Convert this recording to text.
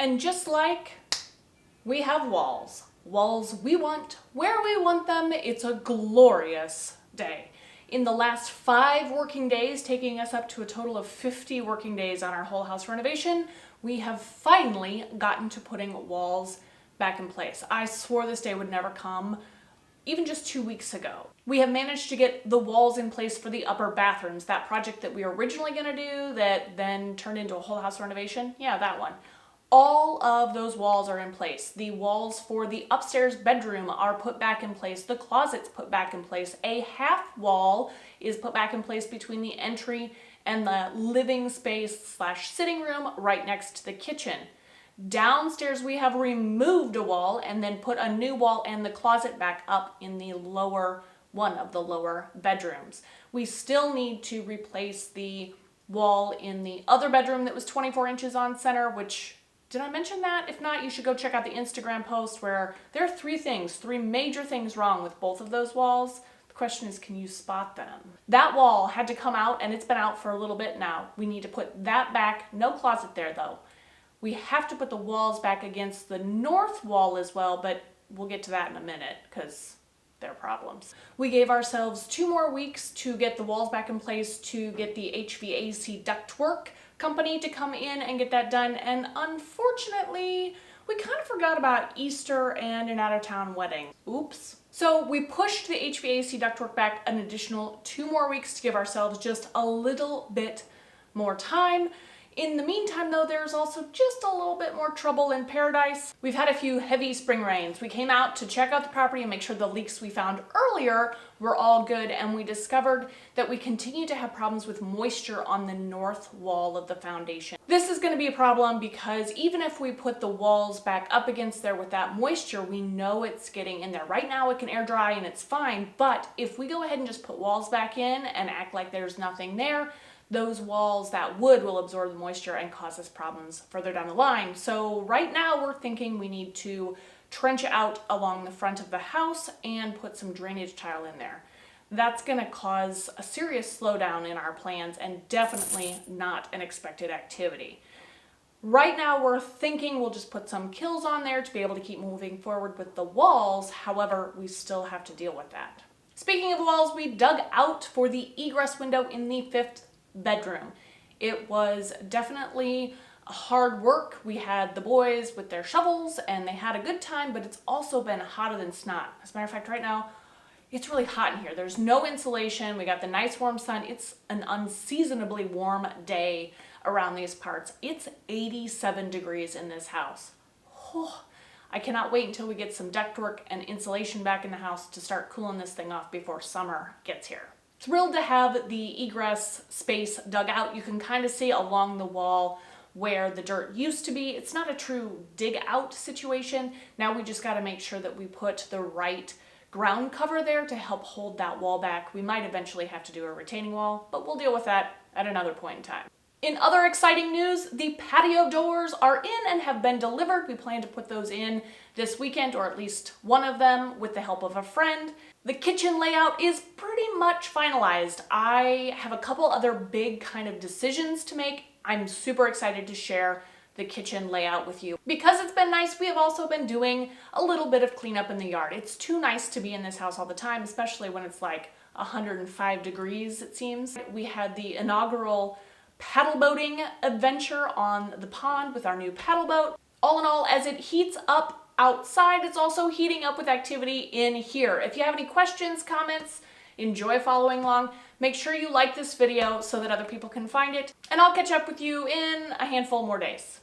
And just like we have walls we want, where we want them, it's a glorious day. In the last 5 working days, taking us up to a total of 50 working days on our whole house renovation, we have finally gotten to putting walls back in place. I swore this day would never come, even just 2 weeks ago. We have managed to get the walls in place for the upper bathrooms, that project that we were originally gonna do that then turned into a whole house renovation. Yeah, that one. All of those walls are in place. The walls for the upstairs bedroom are put back in place. The closet's put back in place. A half wall is put back in place between the entry and the living space / sitting room right next to the kitchen. Downstairs we have removed a wall and then put a new wall and the closet back up in the one of the lower bedrooms. We still need to replace the wall in the other bedroom that was 24 inches on center, which, did I mention that? If not, you should go check out the Instagram post where there are 3 major things wrong with both of those walls. The question is, can you spot them? That wall had to come out and it's been out for a little bit now. We need to put that back. No closet there though. We have to put the walls back against the north wall as well, but we'll get to that in a minute because they're problems. We gave ourselves 2 more weeks to get the walls back in place, to get the HVAC ductwork company to come in and get that done, and unfortunately, we kind of forgot about Easter and an out-of-town wedding. Oops. So we pushed the HVAC ductwork back an additional 2 more weeks to give ourselves just a little bit more time. In the meantime though, there's also just a little bit more trouble in paradise. We've had a few heavy spring rains. We came out to check out the property and make sure the leaks we found earlier were all good, and we discovered that we continue to have problems with moisture on the north wall of the foundation. This is going to be a problem because even if we put the walls back up against there with that moisture, we know it's getting in there. Right now it can air dry and it's fine, but if we go ahead and just put walls back in and act like there's nothing there, those walls, that wood, will absorb the moisture and cause us problems further down the line. So right now we're thinking we need to trench out along the front of the house and put some drainage tile in there. That's gonna cause a serious slowdown in our plans and definitely not an expected activity. Right now we're thinking we'll just put some kills on there to be able to keep moving forward with the walls. However, we still have to deal with that. Speaking of the walls, we dug out for the egress window in the 5th bedroom. It was definitely hard work. We had the boys with their shovels and they had a good time, but it's also been hotter than snot. As a matter of fact, right now it's really hot in here. There's no insulation. We got the nice warm sun. It's an unseasonably warm day around these parts. It's 87 degrees in this house. Oh, I cannot wait until we get some ductwork and insulation back in the house to start cooling this thing off before summer gets here. Thrilled to have the egress space dug out. You can kind of see along the wall where the dirt used to be. It's not a true dig out situation. Now we just got to make sure that we put the right ground cover there to help hold that wall back. We might eventually have to do a retaining wall, but we'll deal with that at another point in time. In other exciting news, the patio doors are in and have been delivered. We plan to put those in this weekend, or at least one of them, with the help of a friend. The kitchen layout is pretty much finalized. I have a couple other big kind of decisions to make. I'm super excited to share the kitchen layout with you. Because it's been nice, we have also been doing a little bit of cleanup in the yard. It's too nice to be in this house all the time, especially when it's like 105 degrees, it seems. We had the inaugural paddle boating adventure on the pond with our new paddle boat. All in all, as it heats up outside, it's also heating up with activity in here. If you have any questions, comments, enjoy following along. Make sure you like this video so that other people can find it, and I'll catch up with you in a handful more days.